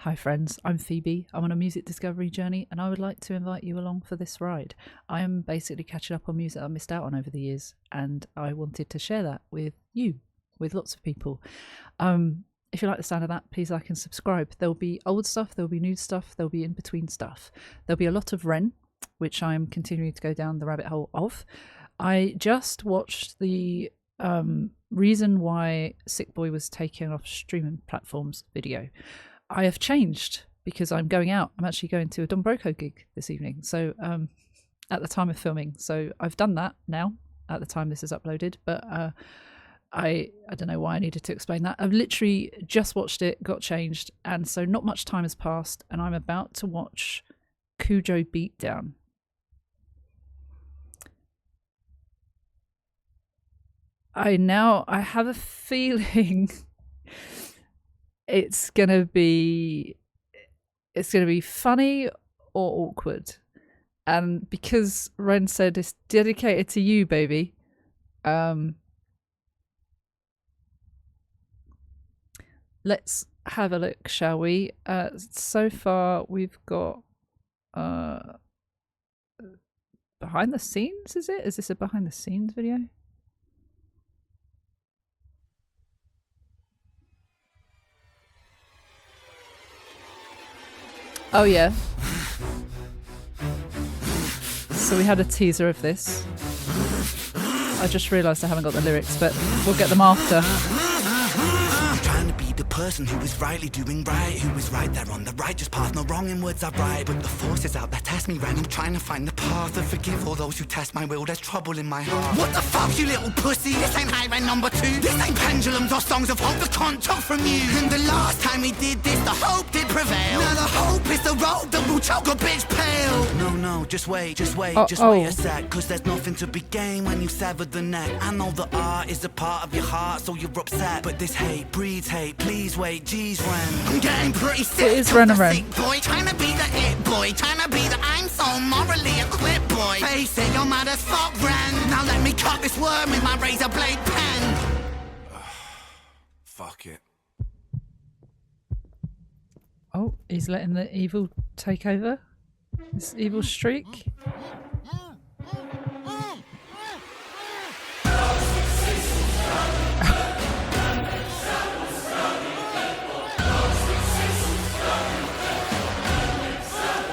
Hi friends, I'm Phoebe. I'm on a music discovery journey and I would like to invite you along for this ride. I am basically catching up on music I missed out on over the years and I wanted to share that with you, with lots of people. If you like the sound of that, please like and subscribe. There'll be old stuff, there'll be new stuff, there'll be in-between stuff. There'll be a lot of Ren, which I'm continuing to go down the rabbit hole of. I just watched the reason why Sick Boy was taken off streaming platforms video. I have changed because I'm going out. I'm actually going to a Don Broco gig this evening. So at the time of filming. So I've done that now at the time this is uploaded. But I don't know why I needed to explain that. I've literally just watched it, got changed. And so not much time has passed. And I'm about to watch Kujo Beatdown. I have a feeling it's gonna be funny or awkward, and because Ren said it's dedicated to you, baby, let's have a look, shall we? So far we've got behind the scenes. Is this a behind the scenes video? Oh yeah. So we had a teaser of this. I just realised I haven't got the lyrics, but we'll get them after. Trying to be the person who is rightly doing right, who is right there on the righteous path, no wrong in words I write. But the forces out there test me, Ren. I'm trying to find the path and forgive all those who test my will. There's trouble in my heart. What the fuck, you little pussy? This ain't High Ren number 2. This ain't pendulums or songs of hope. The cunt took from you. And the last time we did this, the hope did prevail. Now the hope is the road that will choke a bitch pale. No, just wait a sec. Cause there's nothing to be gained when you sever the neck. I know that art is a part of your heart, so you're upset. But this hate breeds hate. Please wait, geez, Ren. I'm getting pretty sick. It is Ren and Ren. Boy, trying to be the it boy, trying to be the I'm so morally equipped boy. Face it, you're mad as fuck, Ren. Now let me cut this worm with my razor blade pen. Fuck it. Oh, he's letting the evil take over. This evil streak.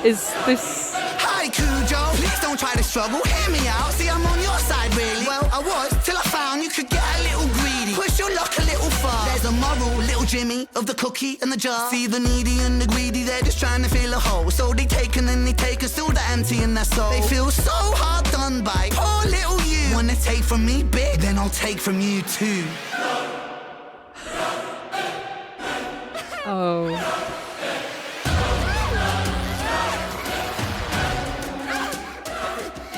Is this... Hi Kujo, please don't try to struggle, hear me out. See, I'm on your side really. Well, I was, till I found you could get a little greedy. Push your luck a little far. There's a moral, little Jimmy, of the cookie and the jar. See the needy and the greedy, they're just trying to fill a hole. So they take and then they take, and still they're empty in their soul. They feel so hard done by, poor little you. Wanna take from me big, then I'll take from you too. Oh...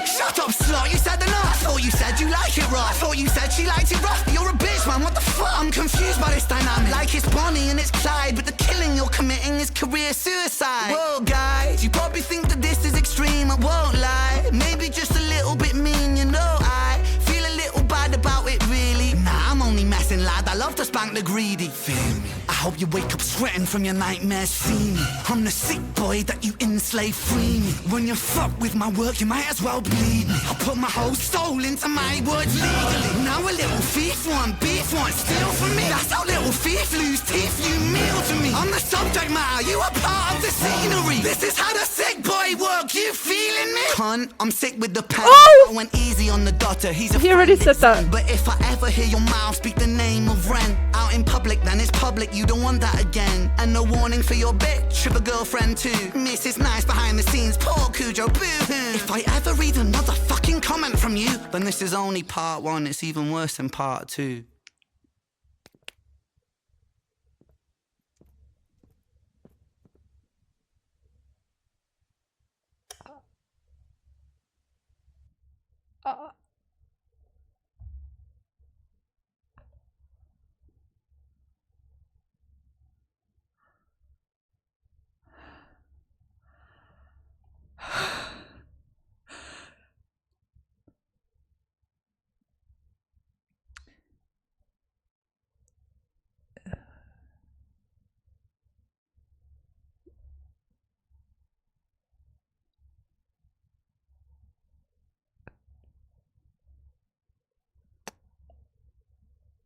Shut up, slut, you said enough. I thought you said you like it rough. I thought you said she liked it rough. You're a bitch, man, what the fuck? I'm confused by this dynamic. Like it's Bonnie and it's Clyde, but the killing you're committing is career suicide. Whoa, guys, you probably think that this is extreme, I won't lie. Maybe just a little bit mean, you know. I feel a little bad about it, really. Nah, I'm only messing, lad, I love to spank the greedy. Feel me? I hope you wake up sweating from your nightmares, see me. I'm the sick boy that you enslave, free me. When you fuck with my work, you might as well bleed me. I put my whole soul into my words legally. Now a little thief want beef, want steal from me. That's how little thief lose teeth, you meal to me. I'm the subject matter, you are part of the scenery. This is how the sick boy work, you feeling me? Cunt, I'm sick with the pen. Oh! I went easy on the daughter, he's a He already said that. But if I ever hear your mouth speak the name of Ren out in public, then it's public, you don't want that again. And no warning for your bitch, of a girlfriend too. Mrs. Nice behind the scenes, poor Kujo, boo-hoo. If I ever read another fucking comment from you, then this is only part 1, it's even worse than part 2.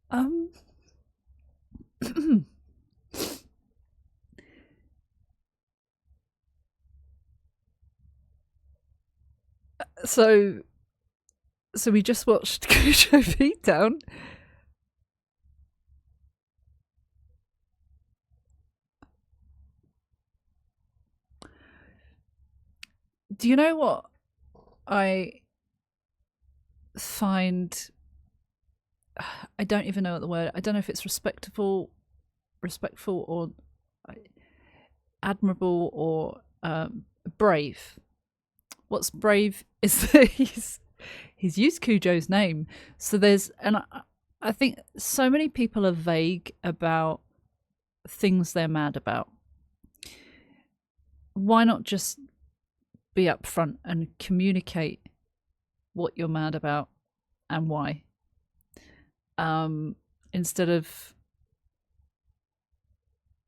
Um. So we just watched Kujo Beatdown. Do you know what I find? I don't even know what the word. I don't know if it's respectful, or admirable, or brave. What's brave is that he's used Kujo's name. So there's, and I think so many people are vague about things they're mad about. Why not just be upfront and communicate what you're mad about and why, instead of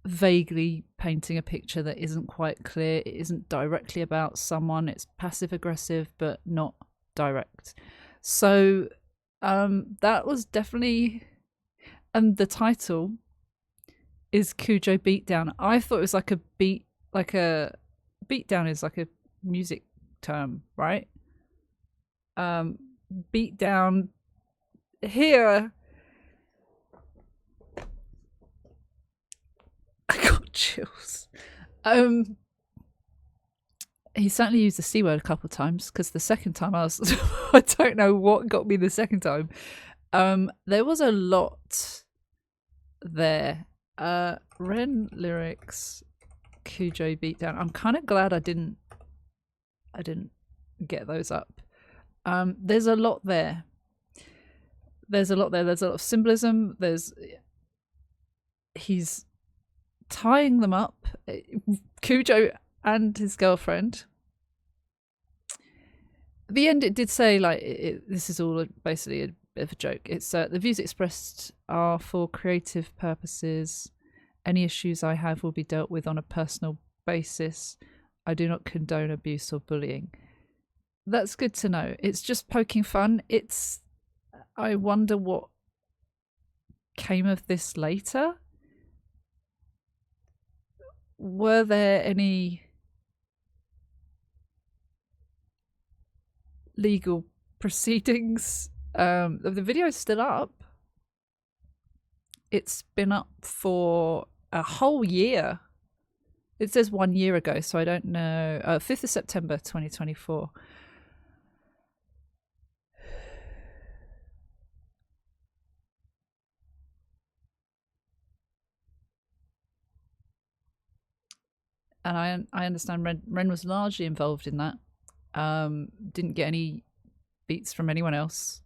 vaguely painting a picture that isn't quite clear. It isn't directly about someone. It's passive aggressive but not direct. So that was definitely, and the title is Kujo Beatdown. I thought it was like a beatdown is like a music term, right? Beatdown here. I got chills. He certainly used the C word a couple of times, because the second time I was I don't know what got me the second time. There was a lot there. Ren lyrics, Kujo Beatdown. I'm kind of glad I didn't get those up. There's a lot there. There's a lot of symbolism. He's tying them up, Kujo and his girlfriend. At the end, it did say, like, this is all basically a bit of a joke. It's the views expressed are for creative purposes. Any issues I have will be dealt with on a personal basis. I do not condone abuse or bullying. That's good to know. It's just poking fun. I wonder what came of this later. Were there any legal proceedings? The video is still up. It's been up for a whole year. It says 1 year ago, so I don't know. 5th of September 2024. And I understand Ren was largely involved in that. Didn't get any beats from anyone else.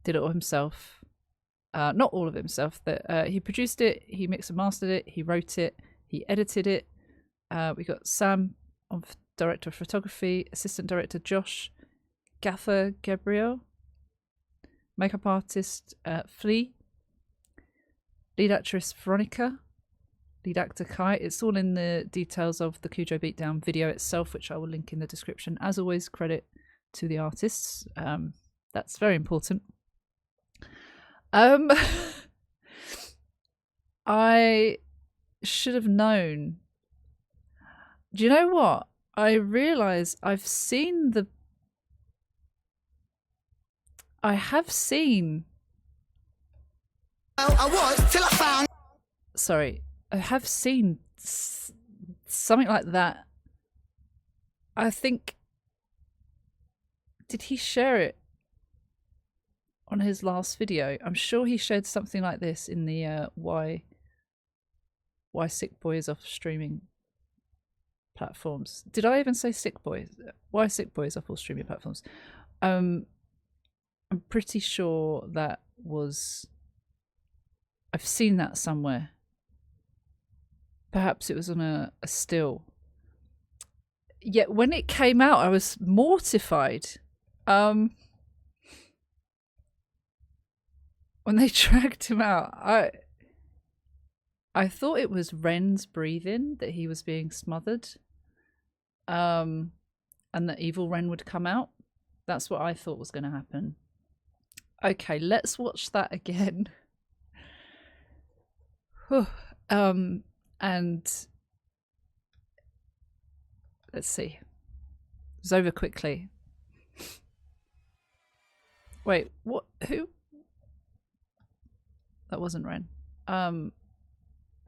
Did it all himself. Not all of it himself. He produced it, he mixed and mastered it, he wrote it, he edited it. We got Sam, director of photography, assistant director Josh, gaffer Gabriel, makeup artist Flea, lead actress Veronica, lead actor Kai. It's all in the details of the Kujo Beatdown video itself, which I will link in the description. As always, credit to the artists. That's very important. I should have known. Do you know what? I realise I have seen. I was till I found. Sorry, I have seen something like that. I think. Did he share it on his last video? I'm sure he shared something like this in the why Sick Boy is off streaming platforms. Did I even say Sick Boy? Why Sick Boy is off all streaming platforms? I'm pretty sure that was. I've seen that somewhere. Perhaps it was on a still. Yet when it came out, I was mortified. When they dragged him out, I thought it was Ren's breathing, that he was being smothered, and that evil Ren would come out. That's what I thought was going to happen. Okay, let's watch that again. And let's see. It's over quickly. Wait, what? Who? That wasn't Ren.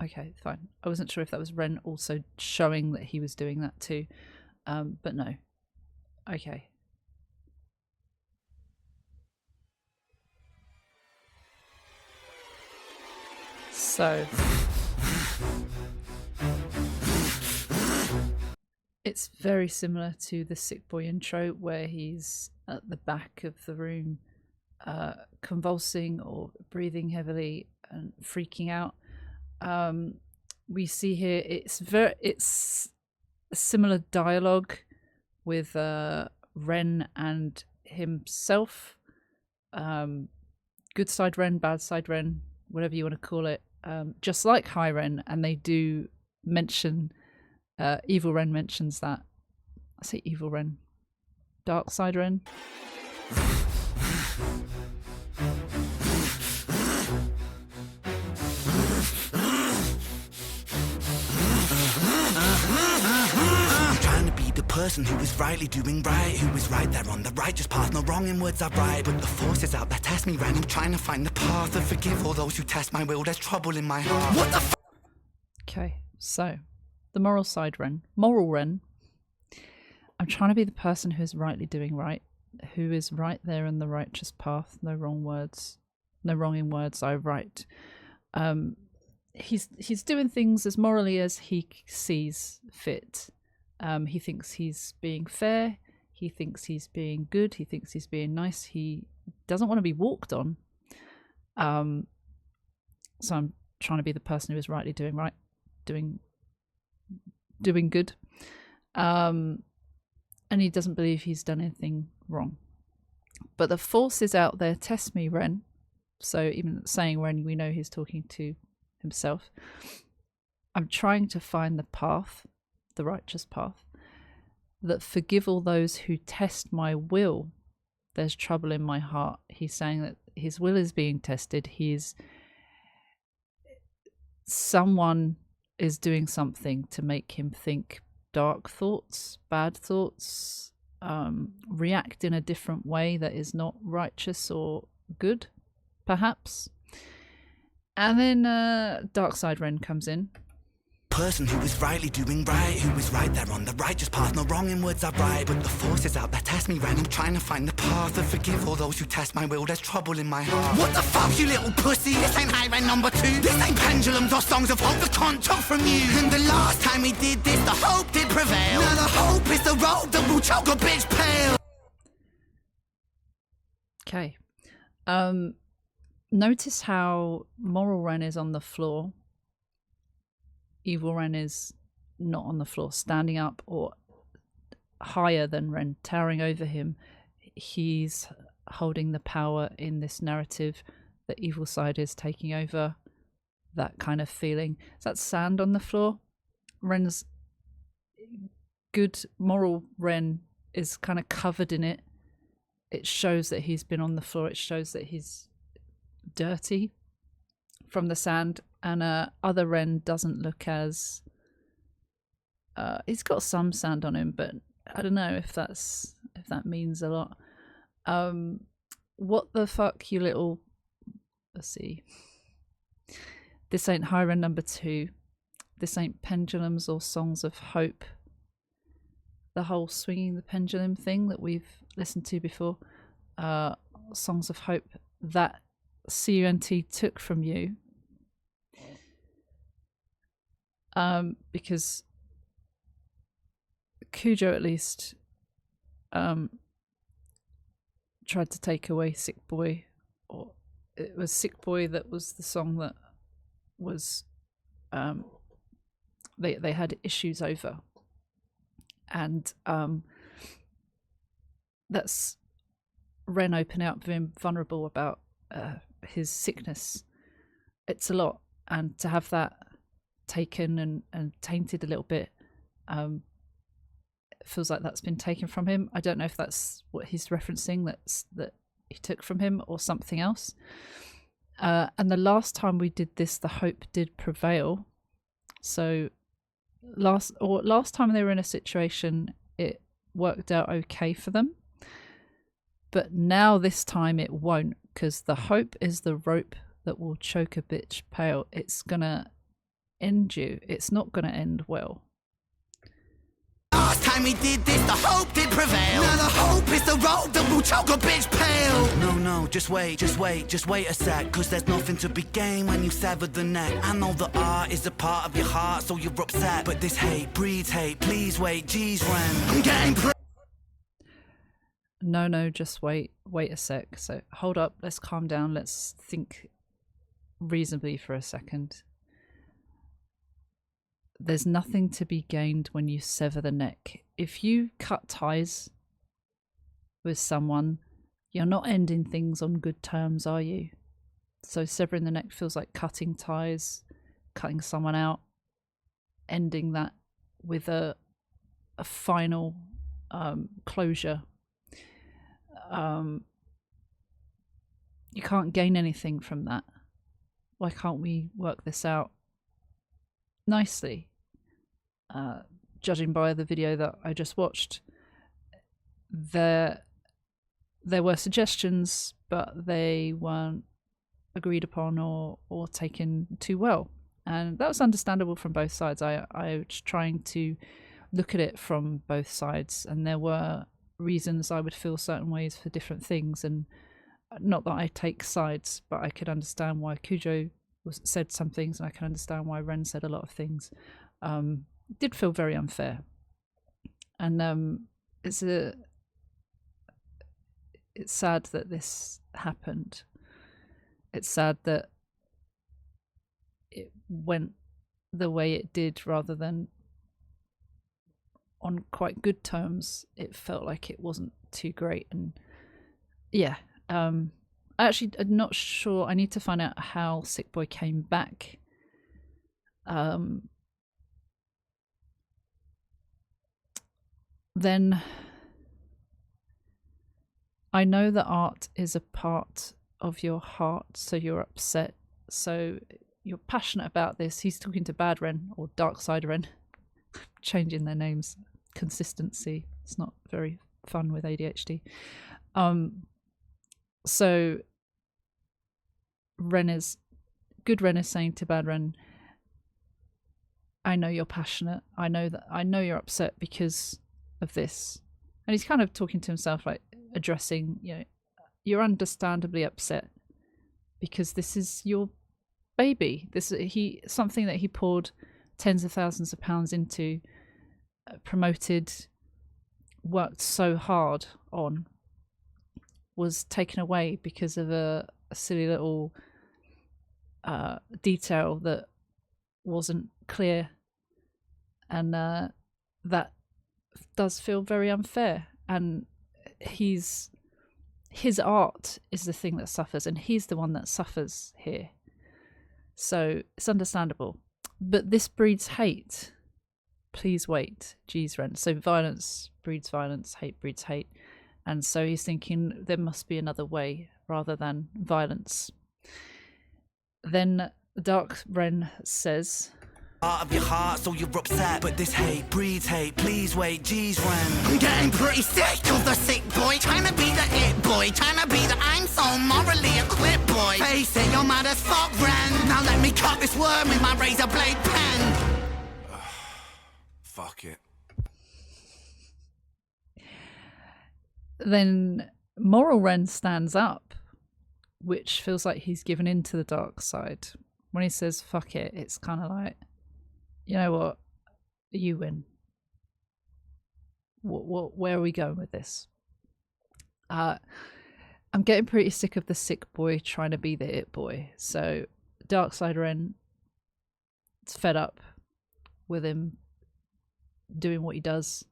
Okay, fine. I wasn't sure if that was Ren also showing that he was doing that too. But no. Okay. So it's very similar to the Sick Boy intro where he's at the back of the room convulsing or breathing heavily and freaking out. We see here it's a similar dialogue with Ren and himself. Good side Ren, bad side Ren, whatever you want to call it. Just like High Ren, and they do mention Evil Ren mentions that. I say Evil Ren. Dark side Ren. Person who is rightly doing right, who is right there on the righteous path, no wrong in words I write, but the forces out that test me ran, I'm trying to find the path and forgive all those who test my will, there's trouble in my heart. What the Okay, so the moral side Ren, moral Ren, I'm trying to be the person who is rightly doing right, who is right there in the righteous path, no wrong words, no wrong in words I write. He's doing things as morally as he sees fit. He thinks he's being fair. He thinks he's being good. He thinks he's being nice. He doesn't want to be walked on. So I'm trying to be the person who is rightly doing right, doing good. And he doesn't believe he's done anything wrong. But the forces out there test me, Ren. So even saying Ren, we know he's talking to himself. I'm trying to find the path, the righteous path, that forgive all those who test my will. There's trouble in my heart. He's saying that his will is being tested. Someone is doing something to make him think dark thoughts, bad thoughts, react in a different way that is not righteous or good, perhaps. And then Dark Side Ren comes in. Person who is rightly doing right, who is right there on the righteous path, no wrong in words I write, but the forces out that test me ran, I'm trying to find the path and forgive all those who test my will, there's trouble in my heart. What the fuck, you little pussy? This ain't High Ren number 2. This ain't pendulums or songs of hope that can't talk from you. And the last time we did this, the hope did prevail. Now the hope is the road that will choke a bitch pale. Okay. Notice how moral Ren is on the floor. Evil Ren is not on the floor, standing up or higher than Ren, towering over him. He's holding the power in this narrative. The evil side is taking over, that kind of feeling. Is that sand on the floor? Ren's good moral Ren is kind of covered in it. It shows that he's been on the floor. It shows that he's dirty from the sand. And other Ren doesn't look as... he's got some sand on him, but I don't know if that means a lot. What the fuck, you little... Let's see. This ain't High Ren number 2. This ain't pendulums or songs of hope. The whole swinging the pendulum thing that we've listened to before. Songs of hope that CUNT took from you. Because Kujo at least tried to take away Sick Boy, or it was Sick Boy that was the song that was they had issues over, and that's Ren opening up, being vulnerable about his sickness. It's a lot, and to have that taken and tainted a little bit, it feels like that's been taken from him. I don't know if that's what he's referencing, that he took from him or something else. And the last time we did this, the hope did prevail. So last time they were in a situation, it worked out okay for them. But now this time it won't, because the hope is the rope that will choke a bitch pale. It's gonna end you. It's not gonna end well. Last time we did this, the hope did prevail. Now the hope is the rope that will choke a bitch pale. No, just wait a sec. Cause there's nothing to be gained when you sever the neck. I know that art is a part of your heart, so you're upset. But this hate breeds hate, please wait, geez, Ren. I'm getting No, just wait a sec. So hold up, let's calm down, let's think reasonably for a second. There's nothing to be gained when you sever the neck. If you cut ties with someone, you're not ending things on good terms, are you? So severing the neck feels like cutting ties, cutting someone out, ending that with a final closure. You can't gain anything from that. Why can't we work this out nicely? Judging by the video that I just watched, there were suggestions, but they weren't agreed upon or taken too well, and that was understandable from both sides. I was trying to look at it from both sides, and there were reasons I would feel certain ways for different things, and not that I take sides, but I could understand why Kujo said some things, and I can understand why Ren said a lot of things. It did feel very unfair, and it's sad that this happened. It's sad that it went the way it did, rather than on quite good terms. It felt like it wasn't too great, and yeah. I'm not sure. I need to find out how Sick Boy came back. Then I know that art is a part of your heart, so you're upset, so you're passionate about this. He's talking to Bad Ren, or Dark Side Ren. Changing their names. Consistency. It's not very fun with ADHD. So Ren is saying to Bad Ren, I know you're passionate. I know you're upset because of this. And he's kind of talking to himself, like addressing, you're understandably upset because this is your baby. Something that he poured tens of thousands of pounds into, promoted, worked so hard on, was taken away because of a silly little detail that wasn't clear, and that does feel very unfair. And his art is the thing that suffers, and he's the one that suffers here, so it's understandable. But this breeds hate. Please wait, geez, Ren. So violence breeds violence, hate breeds hate. And so he's thinking there must be another way rather than violence. Then Dark Ren says, part of your heart, so you're upset. But this hate breeds hate, please wait, geez, Ren. I'm getting pretty sick of the sick boy, trying to be the it boy, trying to be the I'm so morally equipped boy. Face it, you're mad as fuck, Ren. Now let me cut this worm with my razor blade pen. Fuck it. Then Moral Ren stands up, which feels like he's given in to the dark side. When he says fuck it, it's kind of like, you know what, you win. Where are we going with this? I'm getting pretty sick of the sick boy trying to be the it boy. So Dark Side Ren is fed up with him doing what he does,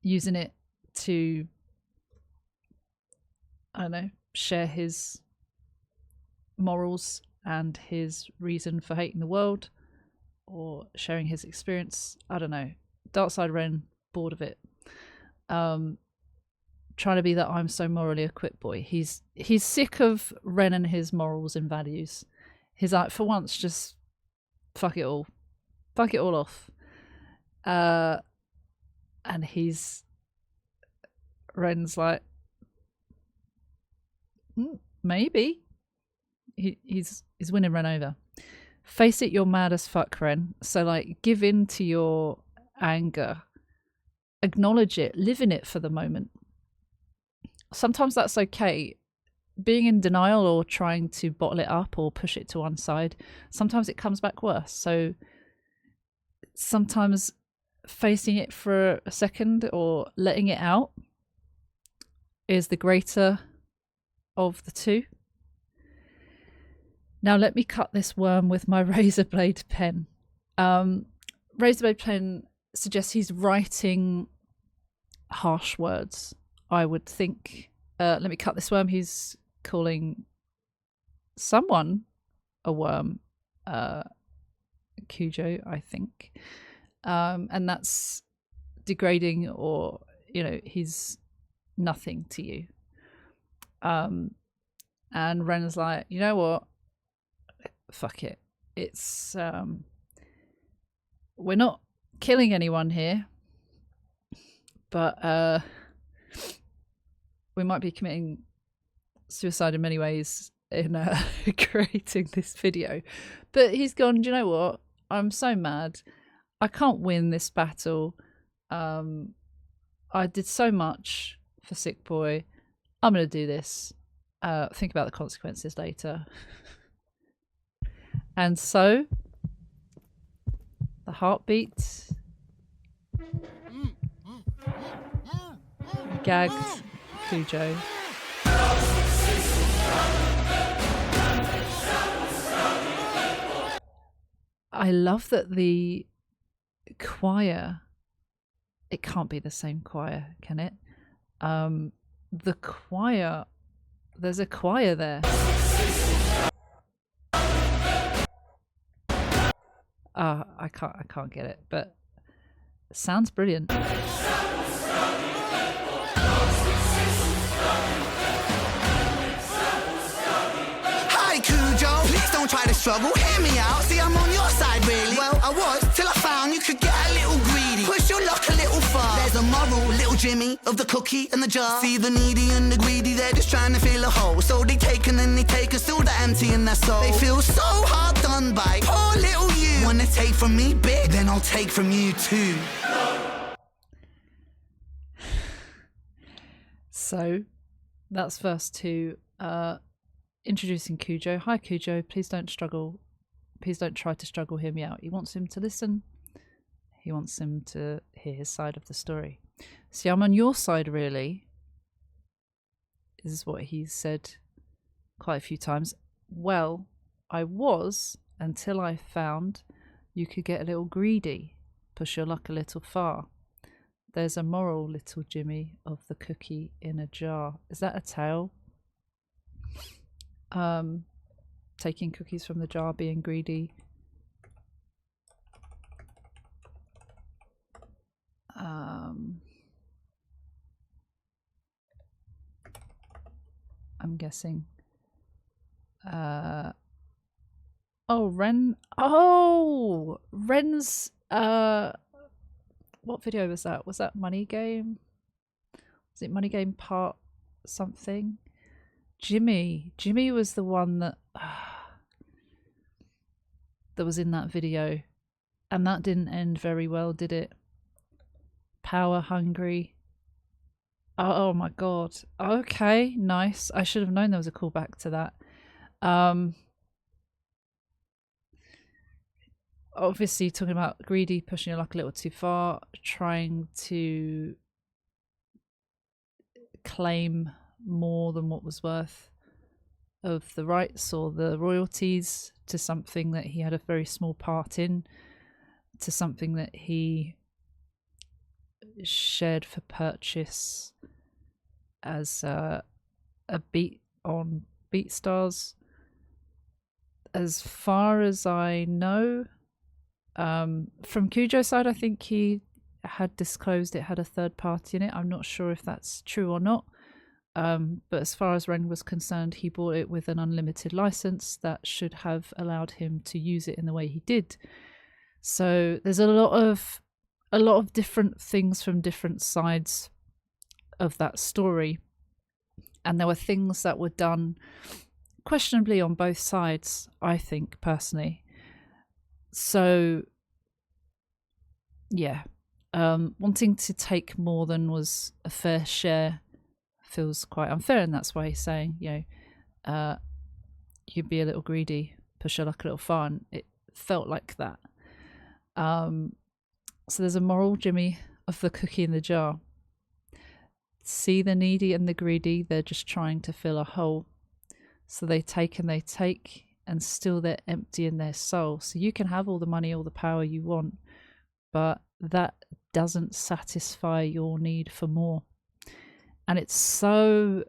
using it to, I don't know, share his morals and his reason for hating the world, or sharing his experience. I don't know. Dark Side Ren, bored of it. trying to be that I'm so morally equipped boy. He's sick of Ren and his morals and values. He's like, for once, just fuck it all off. And Ren's like, maybe. He's winning Ren over. Face it, you're mad as fuck, Ren. So like, give in to your anger, acknowledge it, live in it for the moment. Sometimes that's okay. Being in denial or trying to bottle it up or push it to one side, sometimes it comes back worse. So sometimes facing it for a second or letting it out is the greater of the two. Now let me cut this worm with my razor blade pen. Razor blade pen suggests he's writing harsh words, I would think. Let me cut this worm. He's calling someone a worm. Kujo, I think. And that's degrading, or, he's nothing to you. And Ren's like, you know what? Fuck it. It's we're not killing anyone here, but we might be committing suicide in many ways in creating this video. But he's gone, do you know what? I'm so mad. I can't win this battle. I did so much for Sick Boy. I'm going to do this. Think about the consequences later. And so, the heartbeat gagged Kujo. I love that the choir, it can't be the same choir, can it? The choir, there's a choir there. I can't get it, but it sounds brilliant. Hi Kujo, please don't try to struggle, hear me out, see I'm on your side really. Well, I was, till I found you could get a little greedy. Push your luck a little far. There's a moral, little Jimmy, of the cookie and the jar. See the needy and the greedy, they're just trying to fill a hole. So they take and then they take and still the empty in their soul. They feel so hard done by, poor little you. Wanna take from me big, then I'll take from you too. So, that's verse 2. Introducing Kujo. Hi Kujo, please don't struggle. Please don't try to struggle, hear me out. He wants him to listen. He wants him to hear his side of the story. See, I'm on your side, really. This is what he's said quite a few times. Well, I was, until I found you could get a little greedy, push your luck a little far. There's a moral, little Jimmy, of the cookie in a jar. Is that a tale? Taking cookies from the jar, being greedy. I'm guessing. Oh, Ren. Oh, Ren's. What video was that? Was that Money Game? Was it Money Game Part something? Jimmy was the one that that was in that video, and that didn't end very well, did it? Power hungry. Oh my god. Okay, nice. I should have known there was a callback to that. Obviously talking about greedy, pushing your luck a little too far, trying to claim more than what was worth of the rights or the royalties to something that he had a very small part in, to something that he shared for purchase as a beat on BeatStars. As far as I know, from Kujo's side, I think he had disclosed it had a third party in it. I'm not sure if that's true or not. But as far as Ren was concerned, he bought it with an unlimited license that should have allowed him to use it in the way he did. So there's a lot of different things from different sides of that story, and there were things that were done questionably on both sides, I think, personally. So yeah, wanting to take more than was a fair share feels quite unfair, and that's why he's saying, you'd be a little greedy, push your luck a little far, and it felt like that. So there's a moral, Jimmy, of the cookie in the jar. See the needy and the greedy, they're just trying to fill a hole. So they take and they take, and still they're empty in their soul. So you can have all the money, all the power you want, but that doesn't satisfy your need for more. And it's so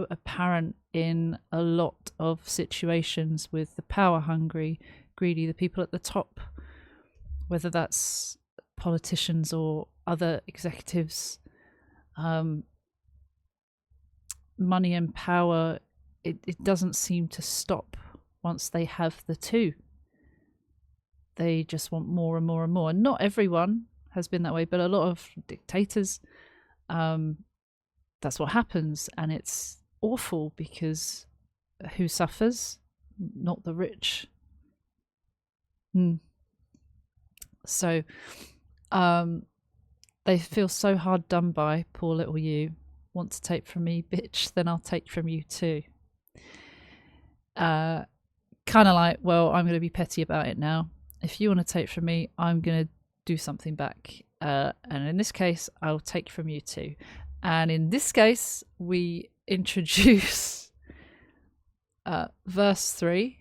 apparent in a lot of situations with the power hungry, greedy, the people at the top, whether that's politicians or other executives. Money and power, it doesn't seem to stop once they have the two. They just want more and more and more. And not everyone has been that way, but a lot of dictators, that's what happens. And it's awful because who suffers? Not the rich. So they feel so hard done by, poor little you. Want to take from me, bitch, then I'll take from you too. Kind of like, well, I'm going to be petty about it now. If you want to take from me, I'm going to do something back. And in this case, I'll take from you too. And in this case, we introduce verse 3.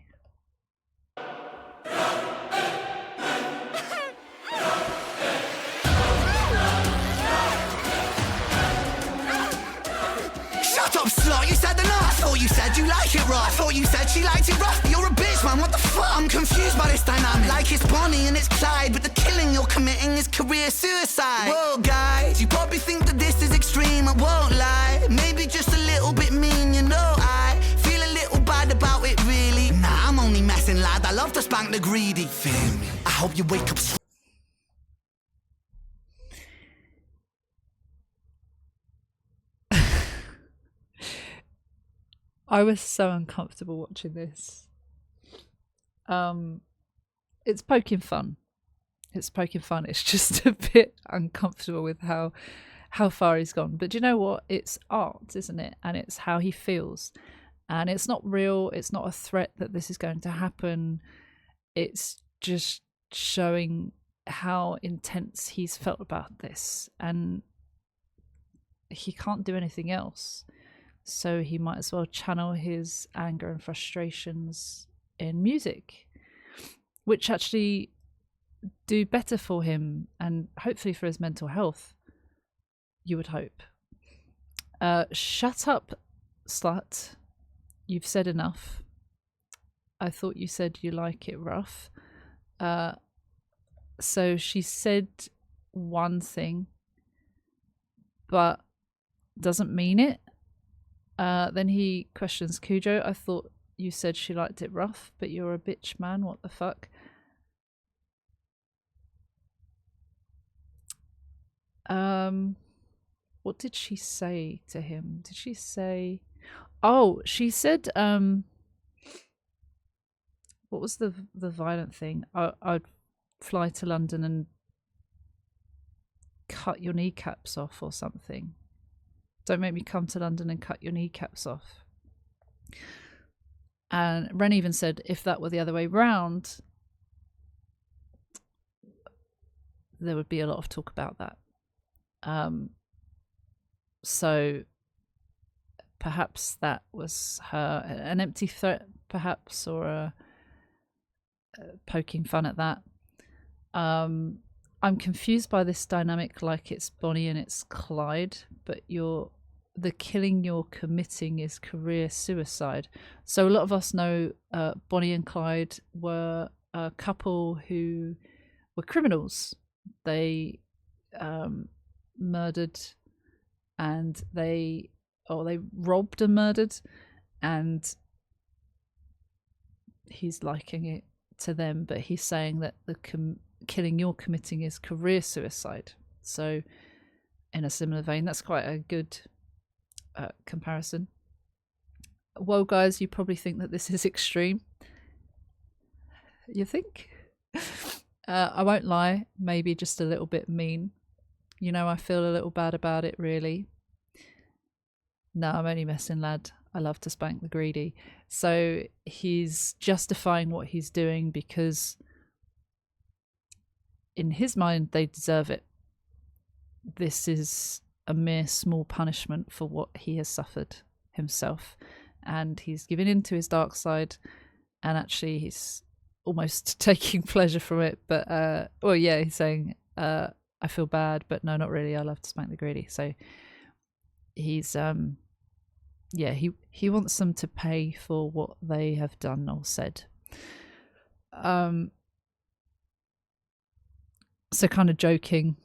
Shut up, slut, you said the I thought you said you like it rough. I thought you said she liked it rough. You're a bitch, man, what the fuck? I'm confused by this dynamic. Like it's Bonnie and it's Clyde, but the killing you're committing is career suicide. Whoa, guys, you probably think that this is extreme, I won't lie. Maybe just a little bit mean, you know. I feel a little bad about it, really. Nah, I'm only messing, lad, I love to spank the greedy. Feel me? I hope you wake up. I was so uncomfortable watching this. It's poking fun. It's poking fun. It's just a bit uncomfortable with how far he's gone. But do you know what? It's art, isn't it? And it's how he feels. And it's not real. It's not a threat that this is going to happen. It's just showing how intense he's felt about this. And he can't do anything else. So he might as well channel his anger and frustrations in music, which actually do better for him and hopefully for his mental health, you would hope. Shut up, slut. You've said enough. I thought you said you like it rough. So she said one thing, but doesn't mean it. Then he questions Kujo. I thought you said she liked it rough, but you're a bitch, man. What the fuck? What did she say to him? Did she say... Oh, she said, what was the violent thing? I'd fly to London and cut your kneecaps off or something. Don't make me come to London and cut your kneecaps off. And Ren even said, if that were the other way round, there would be a lot of talk about that. So perhaps that was her, an empty threat, perhaps, or a poking fun at that. I'm confused by this dynamic, like it's Bonnie and it's Clyde, but the killing you're committing is career suicide. So a lot of us know Bonnie and Clyde were a couple who were criminals. They murdered, and they robbed and murdered, and he's likening it to them, but he's saying that the killing you're committing is career suicide. So in a similar vein, that's quite a good comparison. Well, guys, you probably think that this is extreme. You think? I won't lie, maybe just a little bit mean. You know, I feel a little bad about it, really. No, I'm only messing, lad. I love to spank the greedy. So he's justifying what he's doing because in his mind, they deserve it. This is a mere small punishment for what he has suffered himself. And he's giving in to his dark side, and actually he's almost taking pleasure from it. But, well, yeah, he's saying, I feel bad, but no, not really. I love to spank the greedy. So he's, yeah, he wants them to pay for what they have done or said. So kind of joking,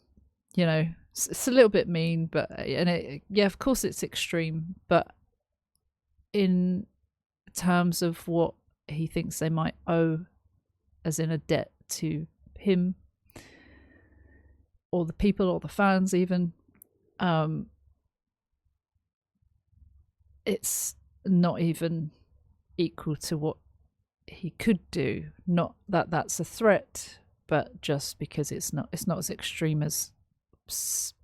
you know, it's a little bit mean, but yeah, of course it's extreme, but in terms of what he thinks they might owe, as in a debt to him or the people or the fans even, it's not even equal to what he could do. Not that that's a threat, but just because it's not as extreme as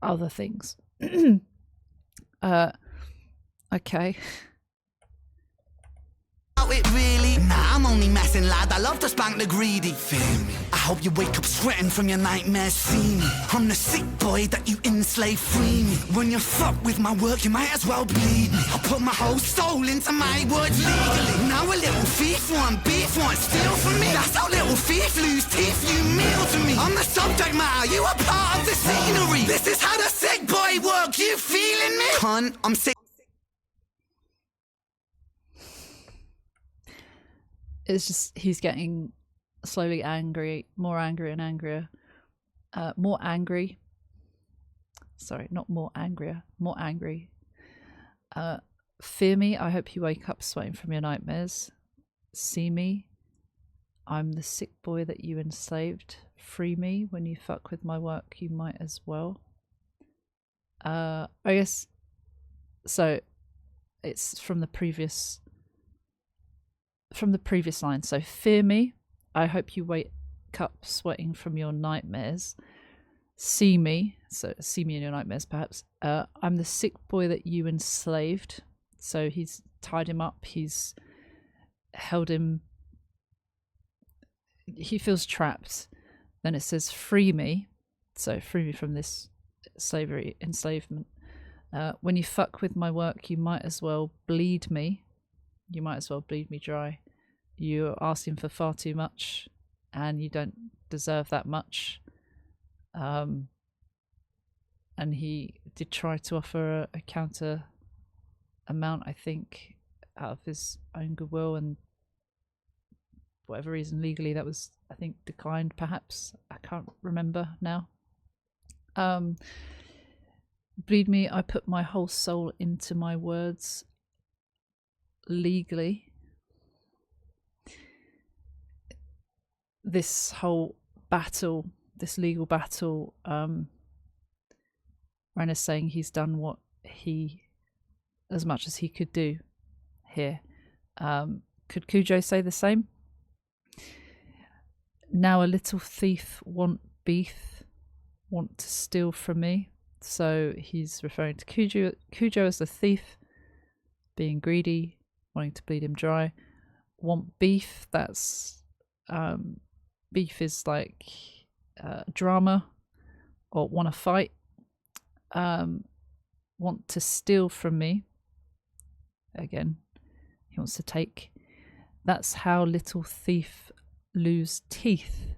other things. Okay. It really? Nah, I'm only messing, lad. I love to spank the greedy. Feel me? I hope you wake up sweating from your nightmares. See me? I'm the sick boy that you enslave. Free me. When you fuck with my work, you might as well bleed me. I put my whole soul into my words legally. Now a little thief want beef, want steal from me. That's how little thief lose teeth. You meal to me. I'm the subject matter. You are part of the scenery. This is how the sick boy work. You feeling me? Cunt, I'm sick. It's just he's getting slowly angry, more angry and angrier. More angry. Sorry, not more angrier, more angry. Fear me, I hope you wake up sweating from your nightmares. See me, I'm the sick boy that you enslaved. Free me, when you fuck with my work, you might as well. I guess, so it's from the previous line. So fear me, I hope you wake up sweating from your nightmares. See me, so see me in your nightmares perhaps. I'm the sick boy that you enslaved. So he's tied him up, he's held him, he feels trapped. Then it says free me, so free me from this slavery, enslavement. When you fuck with my work, you might as well bleed me. You might as well bleed me dry. You're asking for far too much, and you don't deserve that much. And he did try to offer a counter amount, I think, out of his own goodwill, and for whatever reason, legally, that was, I think, declined, perhaps. I can't remember now. Bleed me, I put my whole soul into my words. Legally, this whole battle, this legal battle, Ren is saying he's done what he, as much as he could do here. Could Kujo say the same? Now a little thief want beef, want to steal from me. So he's referring to Kujo as the thief, being greedy, wanting to bleed him dry. Want beef, that's beef is like drama, or want to fight. Want to steal from me, again he wants to take. That's how little thief lose teeth.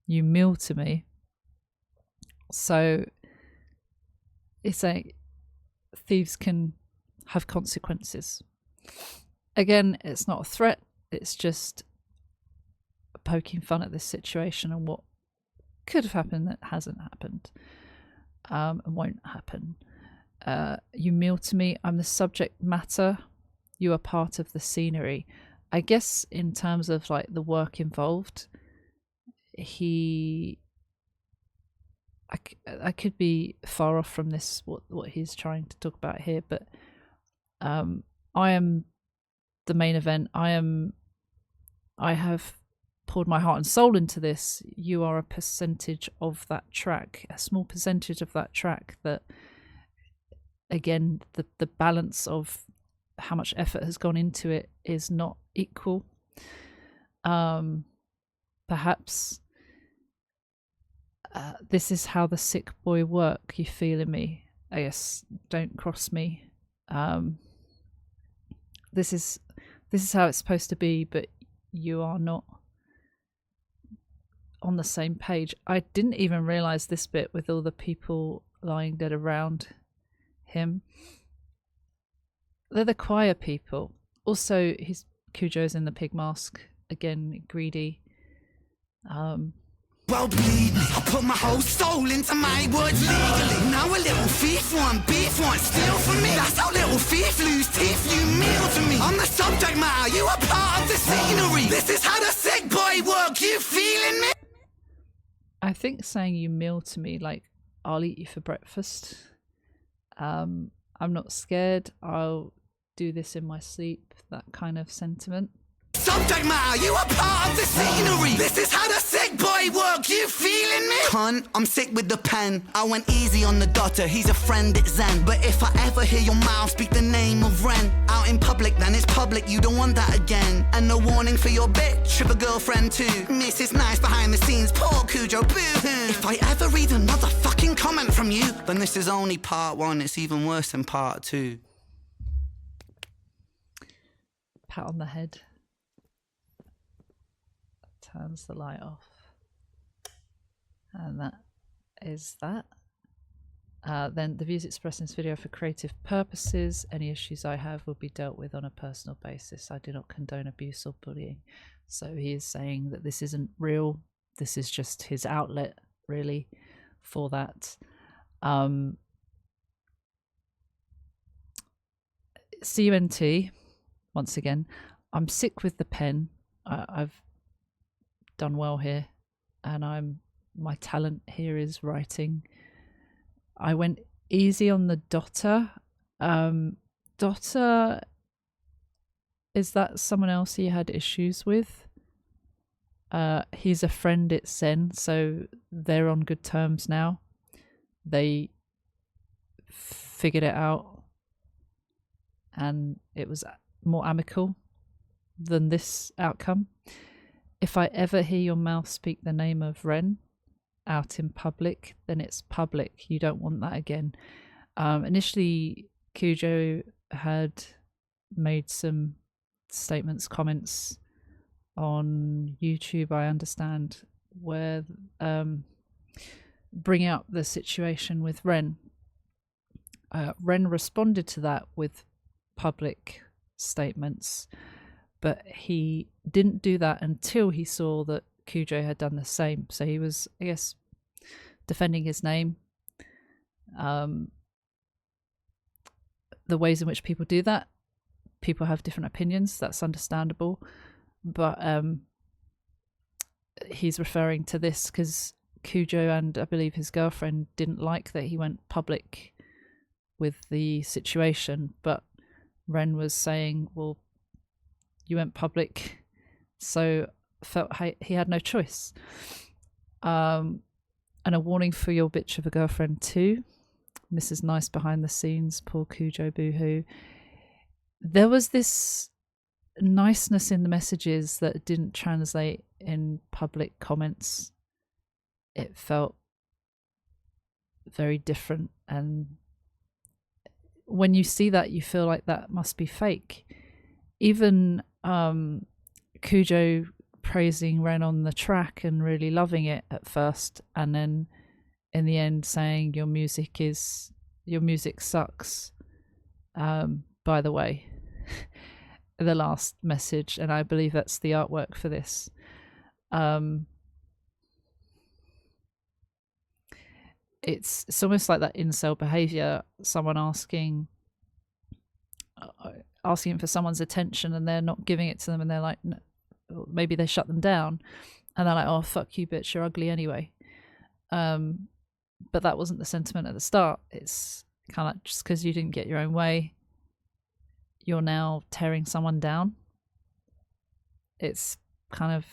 You meal to me. So it's like thieves can have consequences. Again, it's not a threat, it's just poking fun at this situation and what could have happened that hasn't happened, and won't happen. You meal to me, I'm the subject matter, you are part of the scenery. I guess in terms of like the work involved, I could be far off from this, what he's trying to talk about here, but I am the main event. I have poured my heart and soul into this. You are a percentage of that track, a small percentage of that track. That, again, the balance of how much effort has gone into it is not equal. Perhaps this is how the sick boy work. You feeling me? I guess don't cross me. This is how it's supposed to be, but you are not on the same page. I didn't even realize this bit with all the people lying dead around him. They're the choir people. Also, Kujo's in the pig mask again, greedy. Well, believe me, I put my whole soul into my words legally. Now a little thief want beef, want steal from me. That's how little thief lose teeth, you meal to me. I'm the subject matter, you are part of the scenery. This is how the sick boy work, you feeling me? I think saying you meal to me, like, I'll eat you for breakfast. I'm not scared, I'll do this in my sleep, that kind of sentiment. Subject matter, you are part of the scenery. This is how the sick boy work, you feeling me? Cunt, I'm sick with the pen. I went easy on the daughter, he's a friend, it's Zen. But if I ever hear your mouth speak the name of Ren out in public, then it's public, you don't want that again. And no warning for your bitch, if a girlfriend too. Mrs. Nice behind the scenes, poor Kujo, boo-hoo. If I ever read another fucking comment from you, then this is only part one, it's even worse than part two. Pat on the head. Turns the light off, and that is that. Then the views expressed in this video are for creative purposes. Any issues I have will be dealt with on a personal basis. I do not condone abuse or bullying. So he is saying that this isn't real, this is just his outlet really for that. CUNT, once again, I'm sick with the pen. I've done well here, and my talent here is writing. I went easy on the dotter. Dotter, is that someone else he had issues with? He's a friend, it's Zen, so they're on good terms now. They figured it out, and it was more amicable than this outcome. If I ever hear your mouth speak the name of Ren out in public, then it's public. You don't want that again. Initially, Kujo had made some statements, comments on YouTube, I understand, where bringing up the situation with Ren. Ren responded to that with public statements, but he didn't do that until he saw that Kujo had done the same. So he was, I guess, defending his name. The ways in which people do that, people have different opinions, that's understandable. But he's referring to this because Kujo and I believe his girlfriend didn't like that he went public with the situation. But Ren was saying, well, you went public, so felt he had no choice. And a warning for your bitch of a girlfriend too. Mrs. Nice behind the scenes, poor Kujo, boohoo. There was this niceness in the messages that didn't translate in public comments. It felt very different, and when you see that, you feel like that must be fake. Even Kujo praising Ren on the track and really loving it at first, and then in the end saying your music sucks. By the way, the last message, and I believe that's the artwork for this. it's almost like that incel behavior, someone asking for someone's attention and they're not giving it to them, and they're like, no, maybe they shut them down and they're like, oh fuck you bitch, you're ugly anyway. But that wasn't the sentiment at the start. It's kind of like, just because you didn't get your own way, you're now tearing someone down. It's kind of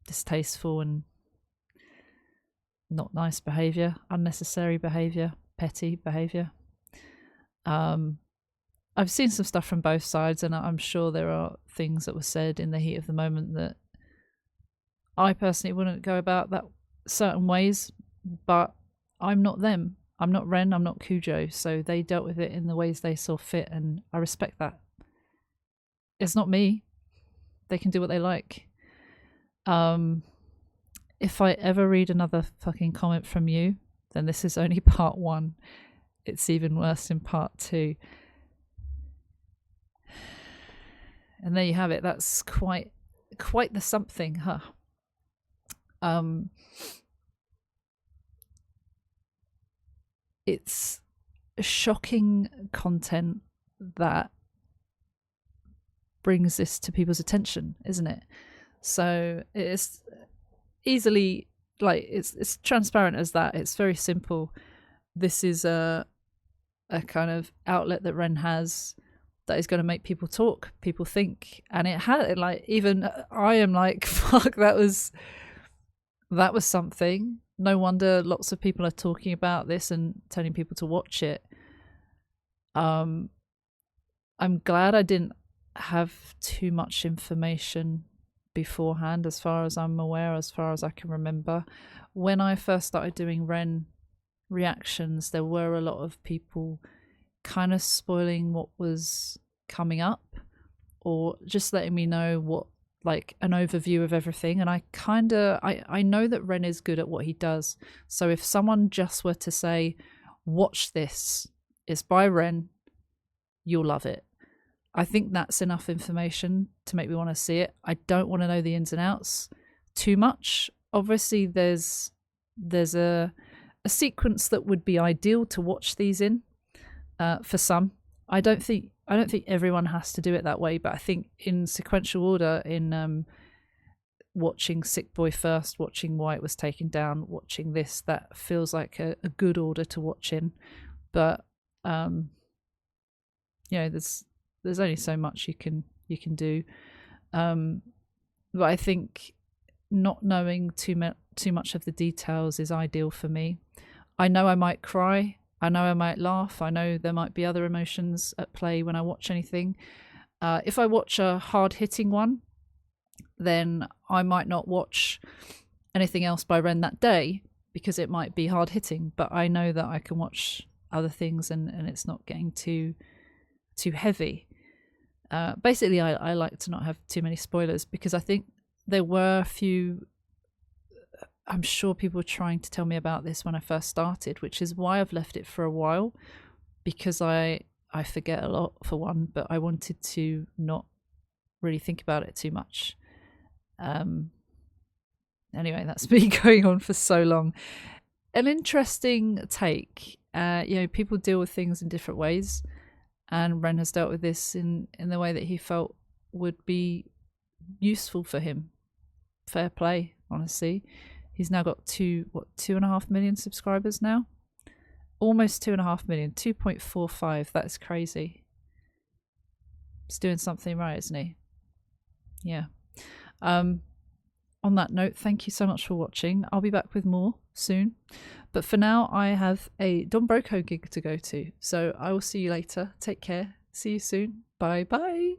distasteful and not nice behavior, unnecessary behavior, petty behavior. I've seen some stuff from both sides, and I'm sure there are things that were said in the heat of the moment that I personally wouldn't go about that certain ways, but I'm not them. I'm not Ren, I'm not Kujo, so they dealt with it in the ways they saw fit, and I respect that. It's not me. They can do what they like. If I ever read another fucking comment from you, then this is only part 1. It's even worse in part 2. And there you have it. That's quite the something, huh? It's shocking content that brings this to people's attention, isn't it? So it's easily, like, it's transparent as that. It's very simple. This is a kind of outlet that Ren has that is going to make people talk, people think, and it had, like, even I am like, fuck, that was something. No wonder lots of people are talking about this and telling people to watch it. I'm glad I didn't have too much information beforehand, as far as I'm aware, as far as I can remember. When I first started doing Ren reactions, there were a lot of people kind of spoiling what was coming up, or just letting me know what, like, an overview of everything. And I know that Ren is good at what he does. So if someone just were to say, watch this, it's by Ren, you'll love it, I think that's enough information to make me want to see it. I don't want to know the ins and outs too much. Obviously there's a sequence that would be ideal to watch these in, for some. I don't think everyone has to do it that way, but I think in sequential order, in watching Sick Boy first, watching Why It Was Taken Down, watching this, that feels like a good order to watch in. But there's only so much you can do. But I think not knowing too much of the details is ideal for me. I know I might cry. I know I might laugh. I know there might be other emotions at play when I watch anything. If I watch a hard-hitting one, then I might not watch anything else by Ren that day because it might be hard-hitting. But I know that I can watch other things and it's not getting too heavy. Basically, I like to not have too many spoilers because I think there were a few. I'm sure people were trying to tell me about this when I first started, which is why I've left it for a while, because I forget a lot, for one, but I wanted to not really think about it too much. Anyway, that's me going on for so long. An interesting take. People deal with things in different ways, and Ren has dealt with this in the way that he felt would be useful for him. Fair play, honestly. He's now got 2.5 million subscribers now? Almost 2.5 million, 2.45. That's crazy. He's doing something right, isn't he? Yeah. On that note, thank you so much for watching. I'll be back with more soon. But for now, I have a Don Broco gig to go to. So I will see you later. Take care. See you soon. Bye bye.